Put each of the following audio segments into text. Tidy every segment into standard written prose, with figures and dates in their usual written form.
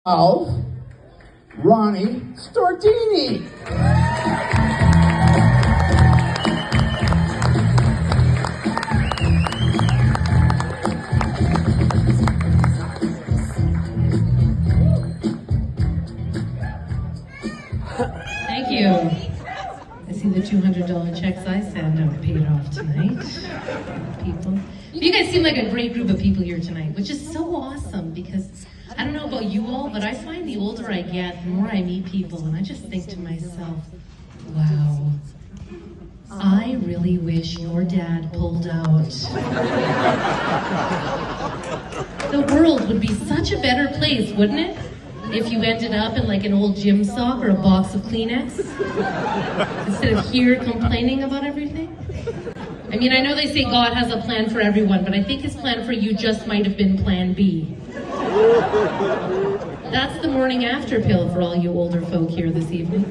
of Ronnie Stortini. Thank you. I see the $200 checks I sent out paid off tonight. People. You guys seem like a great group of people here tonight, which is so awesome because I don't know about you all, but I find the older I get, the more I meet people, and I just think to myself, wow, I really wish your dad pulled out. The world would be such a better place, wouldn't it? If you ended up in like an old gym sock or a box of Kleenex, instead of here complaining about everything. I mean, I know they say God has a plan for everyone, but I think his plan for you just might have been plan B. That's the morning after pill for all you older folk here this evening.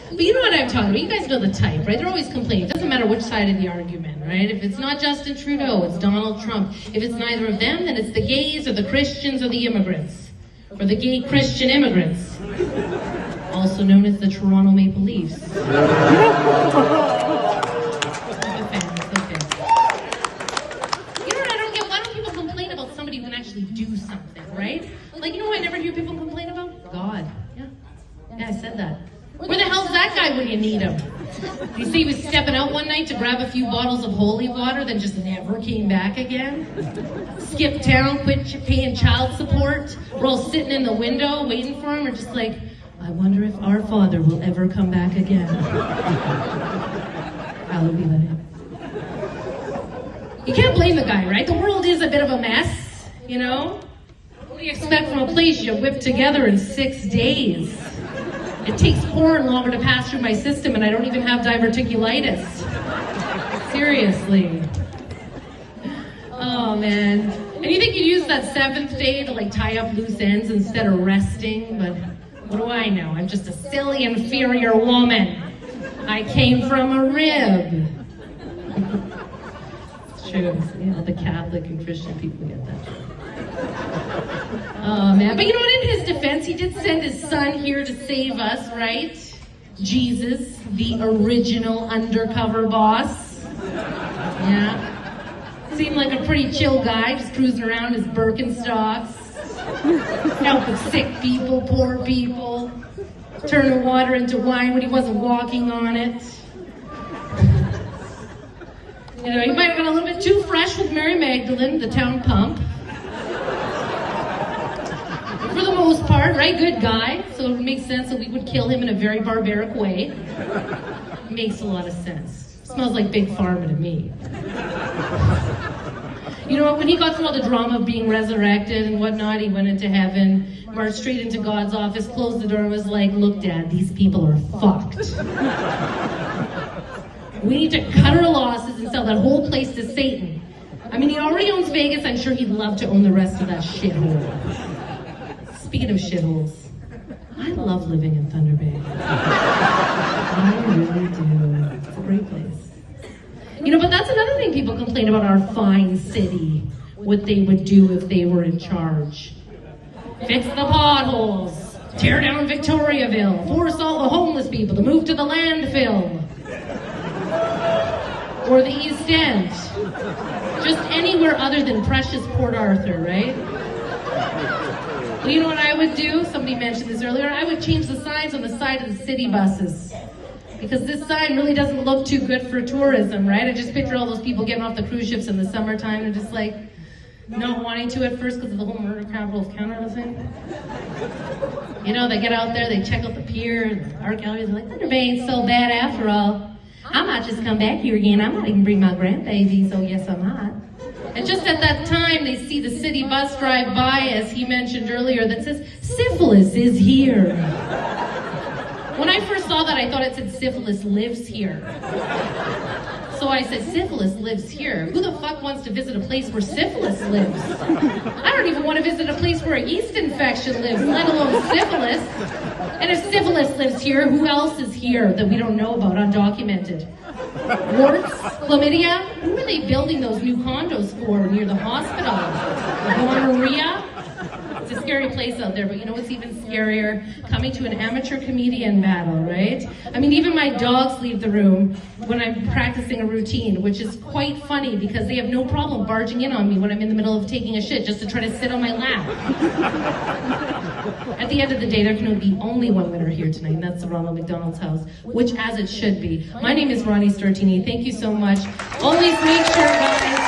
But you know what I'm talking about. You guys know the type, right? They're always complaining. It doesn't matter which side of the argument, right? If it's not Justin Trudeau, it's Donald Trump. If it's neither of them, then it's the gays or the Christians or the immigrants. Or the gay Christian immigrants. Also known as the Toronto Maple Leafs. Somebody who can actually do something, right? Like, you know what I never hear people complain about? God. Yeah, I said that. Where the hell's that guy when you need him? You see he was stepping out one night to grab a few bottles of holy water, then just never came back again? Skipped town, quit paying child support. We're all sitting in the window waiting for him. We're just like, I wonder if our Father will ever come back again. Hallowed be thy name. You can't blame the guy, right? The world is a bit of a mess. You know? What do you expect from a place you whipped together in 6 days? It takes corn longer to pass through my system, and I don't even have diverticulitis. Seriously. Oh, man. And you think you'd use that 7th day to, like, tie up loose ends instead of resting? But what do I know? I'm just a silly, inferior woman. I came from a rib. It's true. You know, the Catholic and Christian people get that. Oh, man. But you know what? In his defense, he did send his son here to save us, right? Jesus, the original undercover boss. Yeah. Seemed like a pretty chill guy, just cruising around his Birkenstocks. Helping sick people, poor people. Turning water into wine when he wasn't walking on it. You know, he might have been a little bit too fresh with Mary Magdalene, the town pump. For the most part, right? Good guy. So it makes sense that we would kill him in a very barbaric way. Makes a lot of sense. Smells like Big Pharma to me. You know what? When he got through all the drama of being resurrected and whatnot, he went into heaven, marched straight into God's office, closed the door, and was like, look, Dad, these people are fucked. We need to cut our losses and sell that whole place to Satan. I mean, he already owns Vegas. I'm sure he'd love to own the rest of that shithole. Speaking of shitholes, I love living in Thunder Bay. I really do. It's a great place. You know, but that's another thing people complain about our fine city. What they would do if they were in charge. Fix the potholes. Tear down Victoriaville. Force all the homeless people to move to the landfill. Or the East End. Just anywhere other than precious Port Arthur, right? Well, you know what I would do? Somebody mentioned this earlier. I would change the signs on the side of the city buses. Because this sign really doesn't look too good for tourism, right? I just picture all those people getting off the cruise ships in the summertime and just like, not wanting to at first because of the whole murder capital of Canada thing. You know, they get out there, they check out the pier, the art galleries, they're like, Thunder Bay ain't so bad after all. I might just come back here again. I might even bring my grandbaby, so yes, I might. And just at that time, they see the city bus drive by, as he mentioned earlier, that says, syphilis is here. When I first saw that, I thought it said syphilis lives here. So I said, syphilis lives here. Who the fuck wants to visit a place where syphilis lives? I don't even want to visit a place where a yeast infection lives, let alone syphilis. And if syphilis lives here, who else is here that we don't know about, undocumented? Warts? Chlamydia? Who are they building those new condos for near the hospital? Gonorrhea? Is this scary place out there, but you know what's even scarier? Coming to an amateur comedian battle, right? I mean, even my dogs leave the room when I'm practicing a routine, which is quite funny because they have no problem barging in on me when I'm in the middle of taking a shit just to try to sit on my lap. At the end of the day, there can be only one winner here tonight, and that's the Ronald McDonald's House, which as it should be. My name is Ronnie Stortini. Thank you so much. Always make sure, guys,